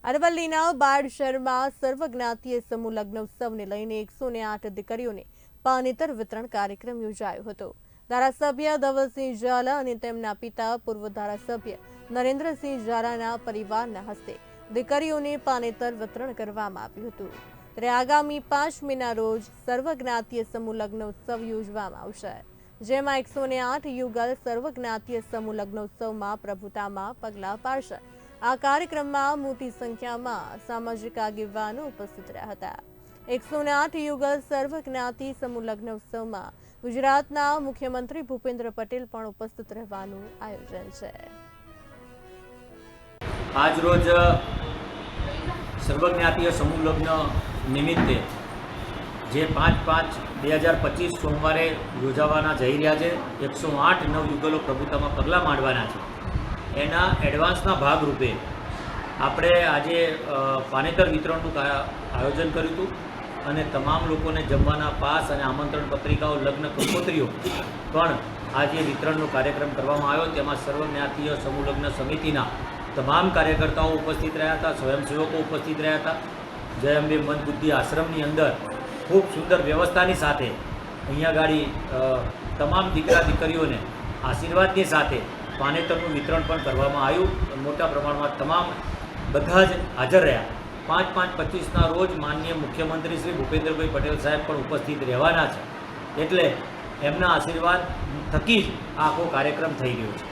અરવલ્લીના બાળ શહેરમાં સર્વજ્ઞાતીય સમૂહ લગ્નોત્સવને લઈને 108 દીકરીઓને પાનેતર વિતરણ કાર્યક્રમ યોજાયો હતો। ધારાસભ્ય ધવલસિંહ ઝાલા અને તેમના પિતા પૂર્વ ધારાસભ્ય નરેન્દ્રસિંહ ઝાલાના પરિવારના હસ્તે દીકરીઓને પાનેતર વિતરણ કરવામાં આવ્યું હતું। ત્યારે આગામી 5 મેના રોજ સર્વજ્ઞાતીય સમૂહ લગ્નોત્સવ યોજવામાં આવશે, જેમાં 108 યુગલ સર્વજ્ઞાતીય સમૂહ લગ્નોત્સવમાં પ્રભુતામાં પગલાં પાડશે। આ કાર્યક્રમમાં મોટી સંખ્યામાં સામાજિક આગેવાનો ઉપસ્થિત રહ્યા હતા। 108 યુગલ સર્વજ્ઞાતી સમૂહ લગ્નોત્સવમાં ગુજરાતના મુખ્યમંત્રી ભૂપેન્દ્ર પટેલ પણ ઉપસ્થિત રહેવાનું આયોજન છે। આજ રોજ સર્વજ્ઞાતીય સમૂહ લગ્ન નિમિત્તે જે 5/5/2025 સોમવારે યોજાવાના જઈ રહ્યા છે, 108 નવયુગલો પ્રભુતામાં પગલાં માંડવાના છે। એના એડવાન્સના ભાગરૂપે આપણે આજે પાનેતર વિતરણનું આયોજન કર્યું હતું અને તમામ લોકોને જમવાના પાસ અને આમંત્રણ પત્રિકાઓ, લગ્ન કંકોત્રીઓ પણ આજે વિતરણનો કાર્યક્રમ કરવામાં આવ્યો। તેમાં સર્વજ્ઞાતીય સમૂહ લગ્ન સમિતિના તમામ કાર્યકર્તાઓ ઉપસ્થિત રહ્યા હતા, સ્વયંસેવકો ઉપસ્થિત રહ્યા હતા। જય અંબે મંદબુદ્ધિ આશ્રમની અંદર ખૂબ સુંદર વ્યવસ્થાની સાથે અહીંયા ગાડી તમામ દીકરા દીકરીઓને આશીર્વાદની સાથે પાનેતરનું વિતરણ પણ કરવામાં આવ્યું। મોટા પ્રમાણમાં તમામ બધા જ હાજર રહ્યા। 5/5/25ના રોજ માનનીય મુખ્યમંત્રી શ્રી ભૂપેન્દ્રભાઈ પટેલ સાહેબ પણ ઉપસ્થિત રહેવાના છે, એટલે એમના આશીર્વાદ થકી જ આખો કાર્યક્રમ થઈ રહ્યો છે।